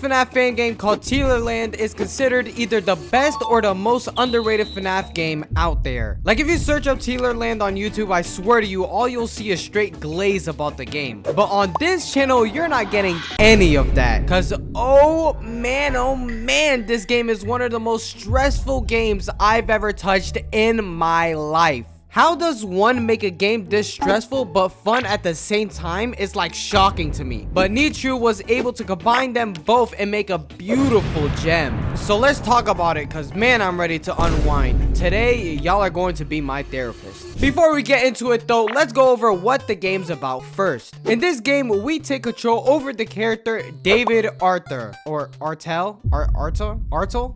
FNAF fan game called Tealerland is considered either the best or the most underrated FNAF game out there. Like, if you search up Tealerland on YouTube, I swear to you, all you'll see is straight glaze about the game. But on this channel, you're not getting any of that. Cause oh man, this game is one of the most stressful games I've ever touched in my life. How does one make a game this stressful but fun at the same time is like shocking to me. But Nichu was able to combine them both and make a beautiful gem. So let's talk about it, cause man, I'm ready to unwind. Today, y'all are going to be my therapist. Before we get into it though, let's go over what the game's about first. In this game, we take control over the character David Arthur, or Artel.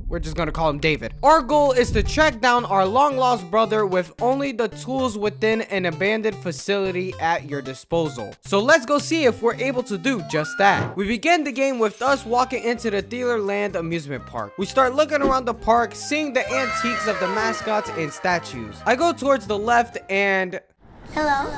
We're just gonna call him David. Our goal is to track down our long lost brother with only the tools within an abandoned facility at your disposal. So let's go see if we're able to do just that. We begin the game with us walking into the Tealerland amusement park. We start looking around the park, seeing the antiques of the mascots and statues. I go towards the left and... Hello?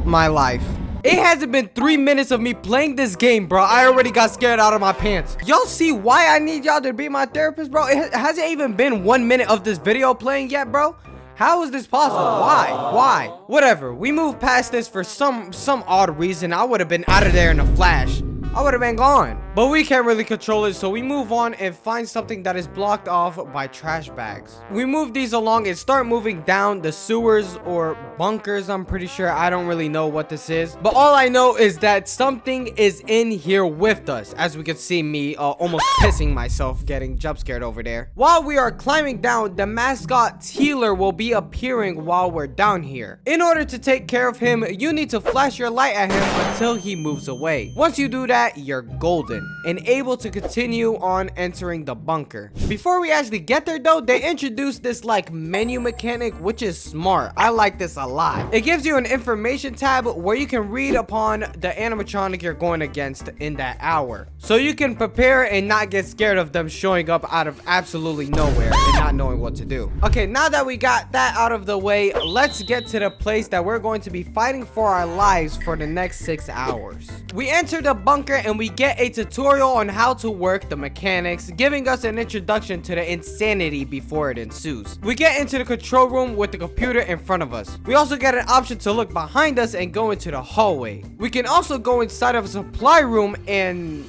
My life. It hasn't been 3 minutes of me playing this game, bro. I already got scared out of my pants. Y'all see why I need y'all to be my therapist, bro? It hasn't even been 1 minute of this video playing yet, bro. How is this possible? Why? Whatever. We moved past this for some odd reason. I would have been out of there in a flash. I would have been gone. But we can't really control it, so we move on and find something that is blocked off by trash bags. We move these along and start moving down the sewers or bunkers, I'm pretty sure. I don't really know what this is. But all I know is that something is in here with us. As we can see me almost pissing myself, getting jump scared over there. While we are climbing down, the mascot Tealer will be appearing while we're down here. In order to take care of him, you need to flash your light at him until he moves away. Once you do that, you're golden and able to continue on entering the bunker. Before we actually get there though, they introduced this like menu mechanic, which is smart. I like this a lot. It gives you an information tab where you can read upon the animatronic you're going against in that hour, so you can prepare and not get scared of them showing up out of absolutely nowhere and not knowing what to do. Okay, now that we got that out of the way, let's get to the place that we're going to be fighting for our lives for the next 6 hours. We enter the bunker and we get a tutorial on how to work the mechanics, giving us an introduction to the insanity before it ensues. We get into the control room with the computer in front of us. We also get an option to look behind us and go into the hallway. We can also go inside of a supply room and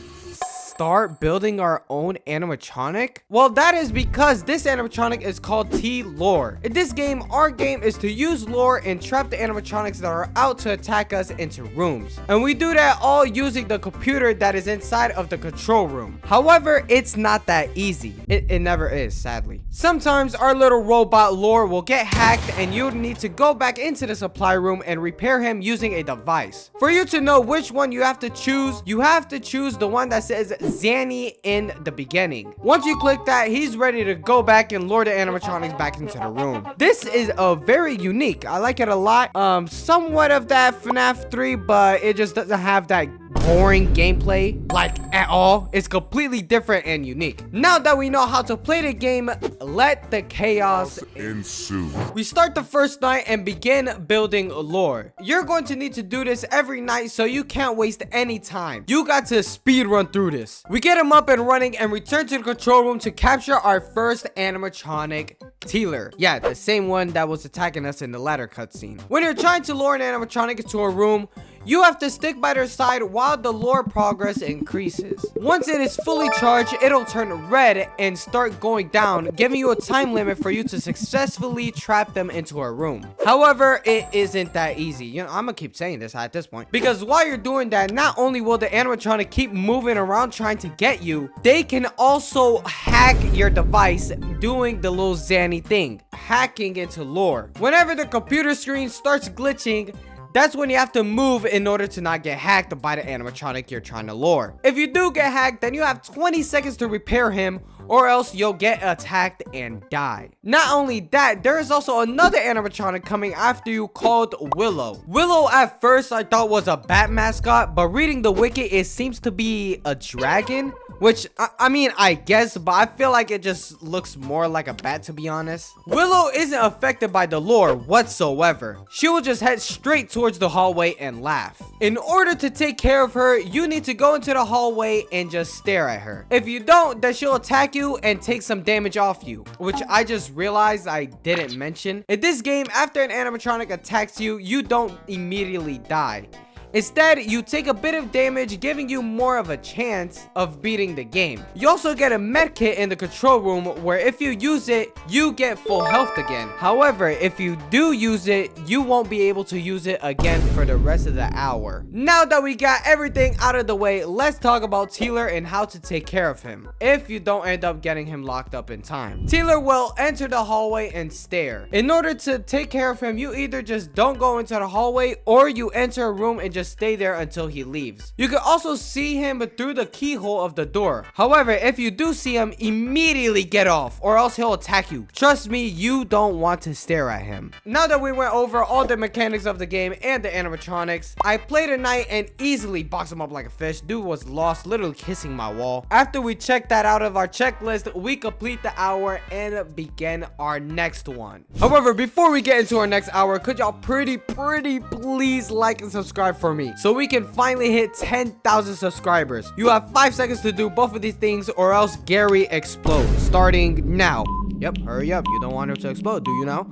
start building our own animatronic. Well, that is because this animatronic is called T-Lore. In this game, our game is to use lore and trap the animatronics that are out to attack us into rooms. And we do that all using the computer that is inside of the control room. However, it's not that easy. It never is, sadly. Sometimes our little robot Lore will get hacked and you need to go back into the supply room and repair him using a device. For you to know which one you have to choose the one that says Zanny in the beginning. Once you click that, he's ready to go back and lure the animatronics back into the room. This is very unique. I like it a lot. Somewhat of that FNAF 3, but it just doesn't have that boring gameplay like at all. It's completely different and unique. Now that we know how to play the game, let the chaos ensue. We start the first night and begin building lore. You're going to need to do this every night, so you can't waste any time. You got to speed run through this. We get him up and running and return to the control room to capture our first animatronic, Tealer. Yeah, the same one that was attacking us in the ladder cutscene. When you're trying to lure an animatronic into a room, you have to stick by their side while the lore progress increases. Once it is fully charged, it'll turn red and start going down, giving you a time limit for you to successfully trap them into a room. However, it isn't that easy. You know, I'm gonna keep saying this at this point, because while you're doing that, not only will the animatronic keep moving around trying to get you, they can also hack your device doing the little Zanny thing, hacking into lore. Whenever the computer screen starts glitching, that's when you have to move in order to not get hacked by the animatronic you're trying to lure. If you do get hacked, then you have 20 seconds to repair him, or else you'll get attacked and die. Not only that, there is also another animatronic coming after you called Willow. Willow at first I thought was a bat mascot, but reading the wiki it seems to be a dragon. Which, I mean, I guess, but I feel like it just looks more like a bat, to be honest. Willow isn't affected by the lore whatsoever. She will just head straight towards the hallway and laugh. In order to take care of her, you need to go into the hallway and just stare at her. If you don't, then she'll attack you and take some damage off you, which I just realized I didn't mention. In this game, after an animatronic attacks you, you don't immediately die. Instead, you take a bit of damage, giving you more of a chance of beating the game. You also get a med kit in the control room where if you use it, you get full health again. However, if you do use it, you won't be able to use it again for the rest of the hour. Now that we got everything out of the way, let's talk about Tealer and how to take care of him if you don't end up getting him locked up in time. Tealer will enter the hallway and stare. In order to take care of him, you either just don't go into the hallway or you enter a room and just stay there until he leaves. You can also see him through the keyhole of the door. However, if you do see him, immediately get off or else he'll attack you. Trust me, you don't want to stare at him. Now that we went over all the mechanics of the game and the animatronics, I played a night and easily boxed him up like a fish. Dude was lost, literally kissing my wall. After we checked that out of our checklist, we complete the hour and begin our next one. However, before we get into our next hour, could y'all pretty please like and subscribe for me so we can finally hit 10,000 subscribers. You have 5 seconds to do both of these things or else Gary explodes starting now. Yep, hurry up. You don't want her to explode, do you now?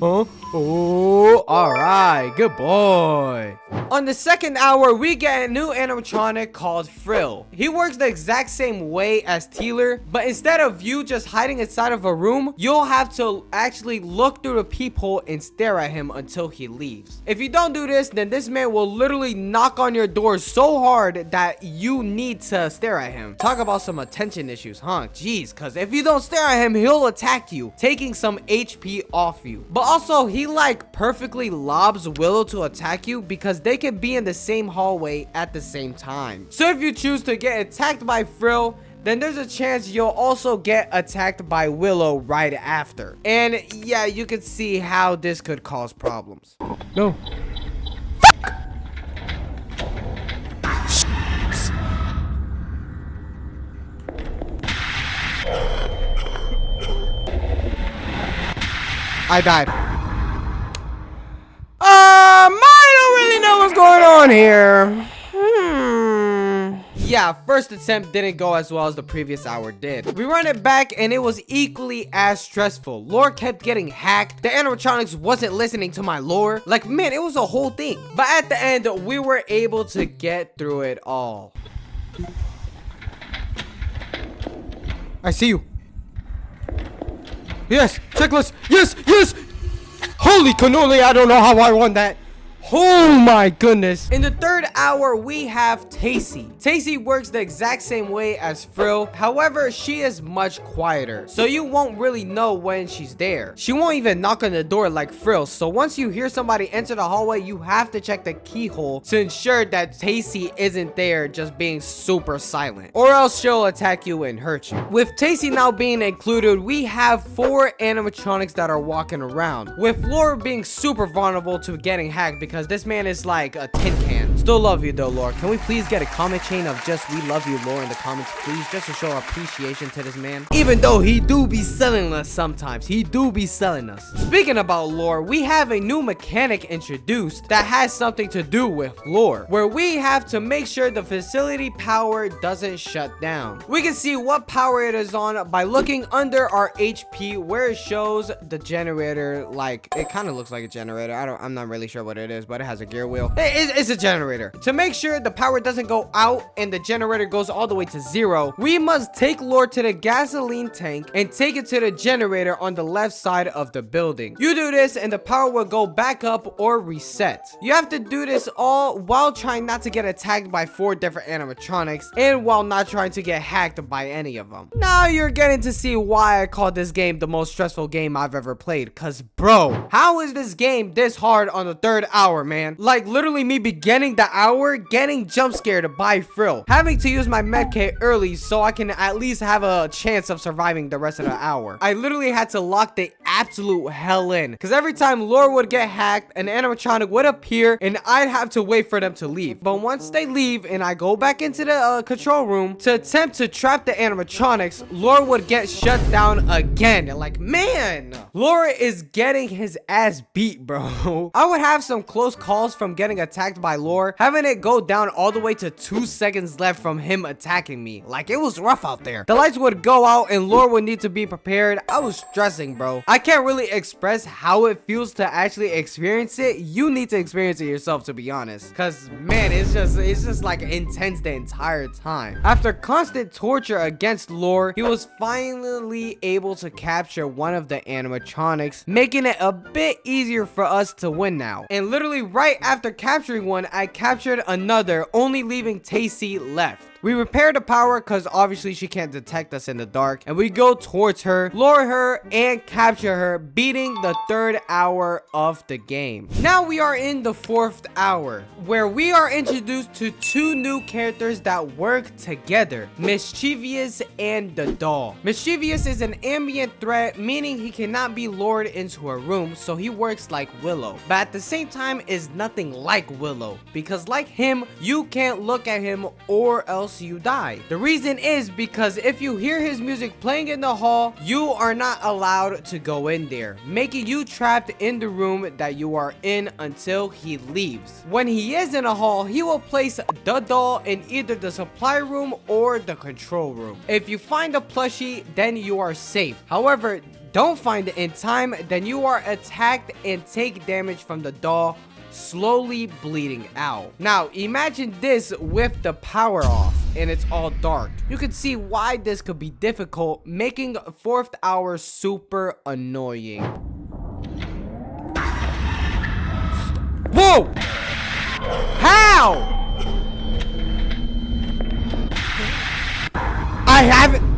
Oh, all right, good boy. On the second hour, we get a new animatronic called Frill. He works the exact same way as Tealer, but instead of you just hiding inside of a room, you'll have to actually look through the peephole and stare at him until he leaves. If you don't do this, then this man will literally knock on your door so hard that you need to stare at him. Talk about some attention issues, huh? Jeez, because if you don't stare at him, he'll attack you, taking some HP off you. But also, he like perfectly lobs Willow to attack you because they can be in the same hallway at the same time. So if you choose to get attacked by Frill, then there's a chance you'll also get attacked by Willow right after. And yeah, you can see how this could cause problems. No. I died. I don't really know what's going on here. Yeah, first attempt didn't go as well as the previous hour did. We run it back and it was equally as stressful. Lore kept getting hacked. The animatronics wasn't listening to my lore. Like, man, it was a whole thing. But at the end, we were able to get through it all. I see you. Yes, checklist. Yes. Holy cannoli, I don't know how I won that. Oh my goodness. In the third hour, we have Tacy. Tacy works the exact same way as Frill. However, she is much quieter, so you won't really know when she's there. She won't even knock on the door like Frill. So once you hear somebody enter the hallway, you have to check the keyhole to ensure that Tacy isn't there just being super silent, or else she'll attack you and hurt you. With Tacy now being included, we have 4 animatronics that are walking around, with Lore being super vulnerable to getting hacked because this man is like a tin can. Still love you though, Lore. Can we please get a comment chain of just "we love you, Lore" in the comments, please, just to show appreciation to this man? Even though he do be selling us sometimes. He do be selling us. Speaking about Lore, we have a new mechanic introduced that has something to do with Lore, where we have to make sure the facility power doesn't shut down. We can see what power it is on by looking under our HP where it shows the generator. Like, it kind of looks like a generator. I'm not really sure what it is, but it has a gear wheel. It's a generator. To make sure the power doesn't go out and the generator goes all the way to 0, we must take Lore to the gasoline tank and take it to the generator on the left side of the building. You do this and the power will go back up or reset. You have to do this all while trying not to get attacked by 4 different animatronics and while not trying to get hacked by any of them. Now you're getting to see why I call this game the most stressful game I've ever played. Cause bro, how is this game this hard on the 3rd hour, man? Like literally me beginning during the hour getting jump scared by Frill, having to use my med kit early so I can at least have a chance of surviving the rest of the hour. I literally had to lock the absolute hell in, because every time Laura would get hacked, an animatronic would appear and I'd have to wait for them to leave. But once they leave and I go back into the control room to attempt to trap the animatronics, Laura would get shut down again. And like, man, Laura is getting his ass beat, bro. I would have some close calls from getting attacked by Laura, having it go down all the way to 2 seconds left from him attacking me. Like, it was rough out there. The lights would go out and Laura would need to be prepared. I was stressing, bro. I can't really express how it feels to actually experience it. You need to experience it yourself, to be honest, because man, it's just like intense the entire time. After constant torture against Laura, he was finally able to capture one of the animatronics, making it a bit easier for us to win now. And literally right after capturing one, I captured another, only leaving Tacy left. We repair the power because obviously she can't detect us in the dark, and we go towards her, lure her, and capture her, beating the 3rd hour of the game. Now we are in the 4th hour, where we are introduced to 2 new characters that work together, Mischievous and the Doll. Mischievous is an ambient threat, meaning he cannot be lured into a room, so he works like Willow, but at the same time is nothing like Willow, because like him, you can't look at him or else you die. The reason is because if you hear his music playing in the hall, you are not allowed to go in there, making you trapped in the room that you are in until he leaves. When he is in a hall, he will place the doll in either the supply room or the control room. If you find a plushie, then you are safe. However, don't find it in time, then you are attacked and take damage from the doll, slowly bleeding out. Now imagine this with the power off and it's all dark. You can see why this could be difficult, making 4th hour super annoying. Whoa! How? I haven't.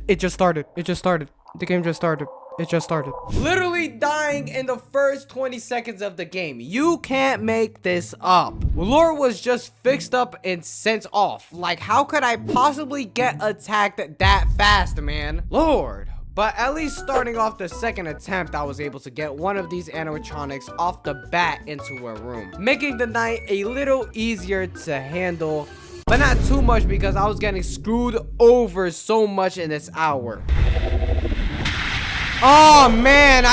It just started. It just started. The game just started. It just started. Literally dying in the first 20 seconds of the game. You can't make this up. Laura was just fixed up and sent off. Like, how could I possibly get attacked that fast, man? Lord. But at least starting off the 2nd attempt, I was able to get one of these animatronics off the bat into a room, making the night a little easier to handle, but not too much because I was getting screwed over so much in this hour. Oh man,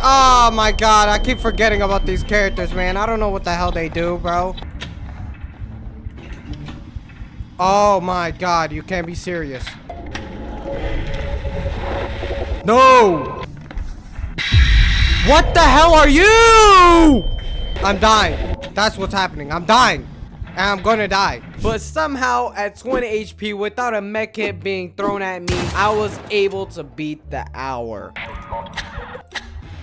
oh my god, I keep forgetting about these characters, man. I don't know what the hell they do, bro. Oh my god, you can't be serious. No! What the hell are you? I'm dying. That's what's happening. I'm dying. And I'm gonna die. But somehow at 20 HP without a med kit being thrown at me, I was able to beat the hour.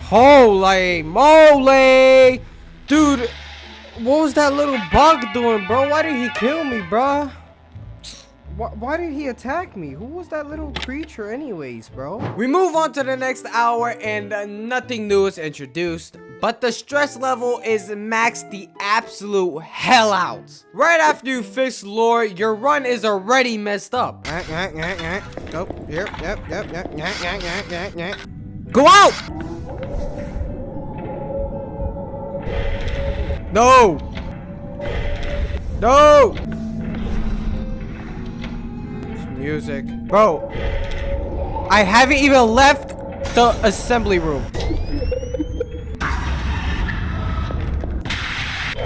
Holy moly! Dude, what was that little bug doing, bro? Why did he kill me, bro? Why did he attack me? Who was that little creature anyways, bro? We move on to the next hour and nothing new is introduced, but the stress level is maxed the absolute hell out. Right after you fix lore, your run is already messed up. Go here, yep. Go out! No! No! Music. Bro, I haven't even left the assembly room.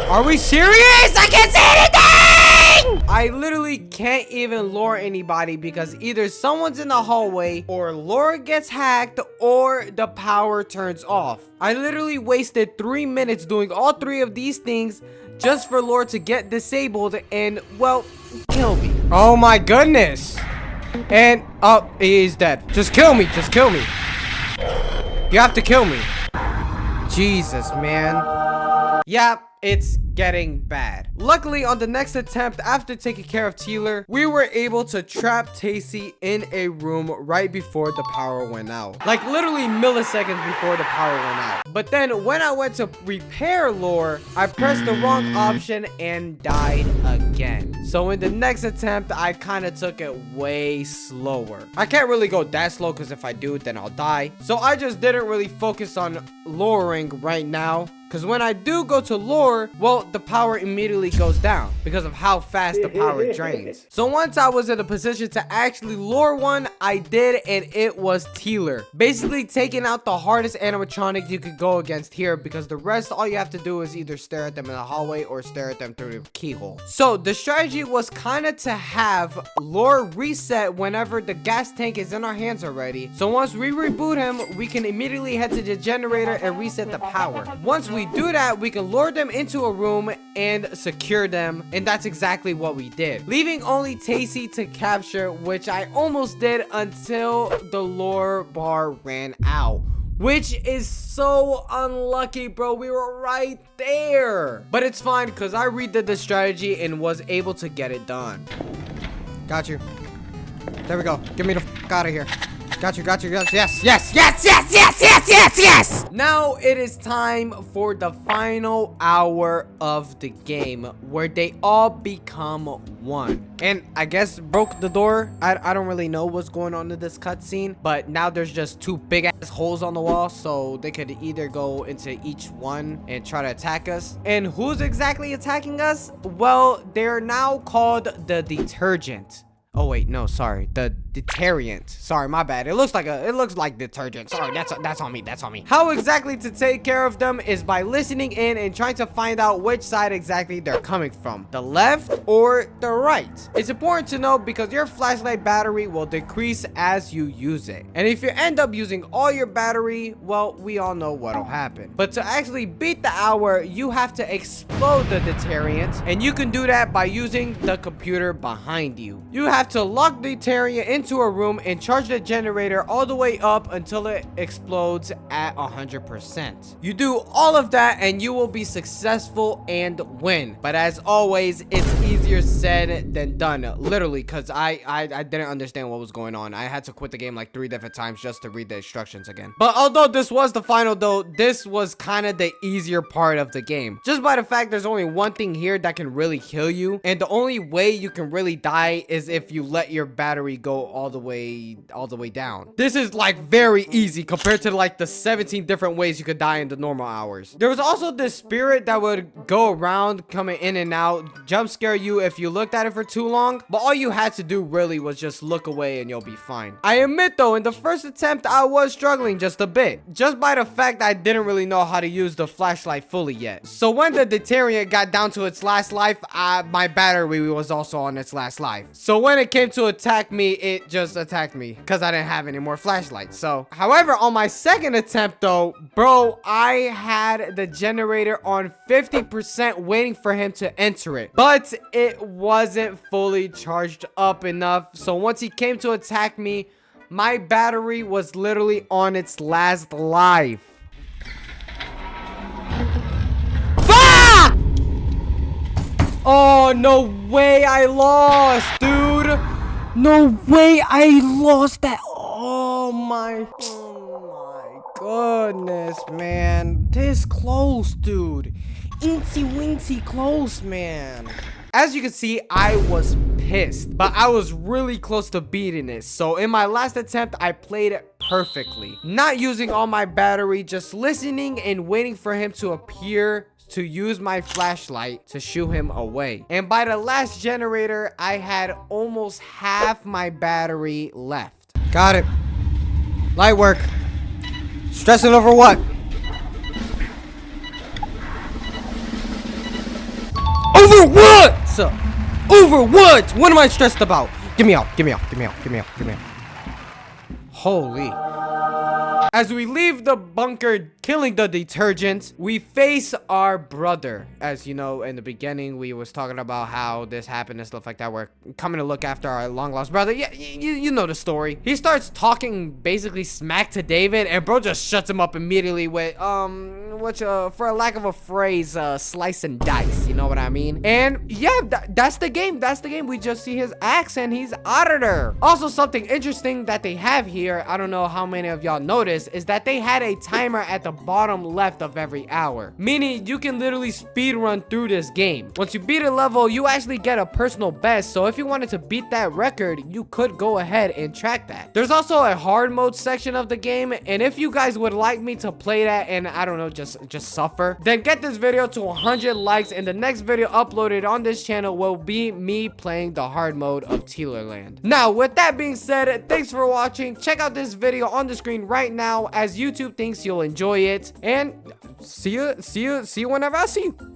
Are we serious? I can't say anything! I literally can't even lure anybody because either someone's in the hallway or Laura gets hacked or the power turns off. I literally wasted 3 minutes doing all 3 of these things just for Laura to get disabled and, well, kill me. Oh my goodness. And, oh, he's dead. Just kill me. Just kill me. You have to kill me. Jesus, man. Yeah, it's getting bad. Luckily, on the next attempt, after taking care of Tealer, we were able to trap Tacy in a room right before the power went out. Like literally milliseconds before the power went out. But then when I went to repair Lore, I pressed the wrong option and died again. So in the next attempt, I kind of took it way slower. I can't really go that slow because if I do, then I'll die. So I just didn't really focus on luring right now. Because when I do go to lure, well, the power immediately goes down because of how fast the power drains. So once I was in a position to actually lure one, I did, and it was Tealer. Basically taking out the hardest animatronic you could go against here, because the rest, all you have to do is either stare at them in the hallway or stare at them through the keyhole. So the strategy was kind of to have lure reset whenever the gas tank is in our hands already. So once we reboot him, we can immediately head to the generator and reset the power. Once we do that, we can lure them into a room and secure them, and that's exactly what we did, leaving only Tacy to capture, which I almost did until the lure bar ran out, which is so unlucky, bro. We were right there, but it's fine because I redid the strategy and was able to get it done. Got you. There we go. Get me the f out of here. Got you, got you, got you. Yes, yes, yes, yes, yes, yes, yes, yes. Now it is time for the final hour of the game where they all become one. And I guess broke the door. I don't really know what's going on in this cutscene, but now there's just two big ass holes on the wall, so they could either go into each one and try to attack us. And who's exactly attacking us? Well, they're now called the detergent. Oh wait, no, sorry, the deterrent. Sorry, my bad. It looks like detergent. Sorry, that's on me. That's on me. How exactly to take care of them is by listening in and trying to find out which side exactly they're coming from, the left or the right. It's important to know because your flashlight battery will decrease as you use it, and if you end up using all your battery, well, we all know what'll happen. But to actually beat the hour, you have to explode the deterrent, and you can do that by using the computer behind you. You have to lock the deterrent into a room and charge the generator all the way up until it explodes at 100%. You do all of that and you will be successful and win. But as always, it's easier said than done, literally, because I didn't understand what was going on. I had to quit the game like 3 different times just to read the instructions again. But although this was the final though, this was kind of the easier part of the game, just by the fact there's only one thing here that can really kill you, and the only way you can really die is if you let your battery go all the way down. This is like very easy compared to like the 17 different ways you could die in the normal hours. There was also this spirit that would go around coming in and out, jump scare you if you looked at it for too long, but all you had to do really was just look away and you'll be fine. I admit though, in the first attempt I was struggling just a bit, just by the fact I didn't really know how to use the flashlight fully yet. So when the deterrent got down to its last life, my battery was also on its last life. So when it came to attack me, it just attacked me because I didn't have any more flashlights. So however, on my second attempt though, bro, I had the generator on 50% waiting for him to enter it, but it wasn't fully charged up enough. So once he came to attack me, my battery was literally on its last life. Fuck! Oh, no way I lost, dude. No way I lost that. Oh my goodness, man. This close, dude. Incy wincy close, man. As you can see, I was pissed, but I was really close to beating it. So in my last attempt, I played it perfectly, not using all my battery, just listening and waiting for him to appear to use my flashlight to shoo him away. And by the last generator, I had almost half my battery left. Got it. Light work. Stressing over what? Over what? So, over what? What am I stressed about? Give me out. Give me out. Give me out. Give me out. Give me out. Holy. As we leave the bunker killing the detergent. We face our brother. As you know, in the beginning, we was talking about how this happened and stuff like that. We're coming to look after our long lost brother. Yeah, you know the story. He starts talking basically smack to David, and bro just shuts him up immediately with, which, for a lack of a phrase, slice and dice. You know what I mean? And yeah, that's the game. That's the game. We just see his axe and he's out of there. Also, something interesting that they have here, I don't know how many of y'all noticed, is that they had a timer at the bottom left of every hour, meaning you can literally speed run through this game. Once you beat a level, you actually get a personal best, so if you wanted to beat that record, you could go ahead and track that. There's also a hard mode section of the game, and if you guys would like me to play that and I don't know, just suffer, then get this video to 100 likes, and the next video uploaded on this channel will be me playing the hard mode of Tealerland. Now, with that being said, thanks for watching. Check out this video on the screen right now, as YouTube thinks you'll enjoy it, and see you whenever I see you.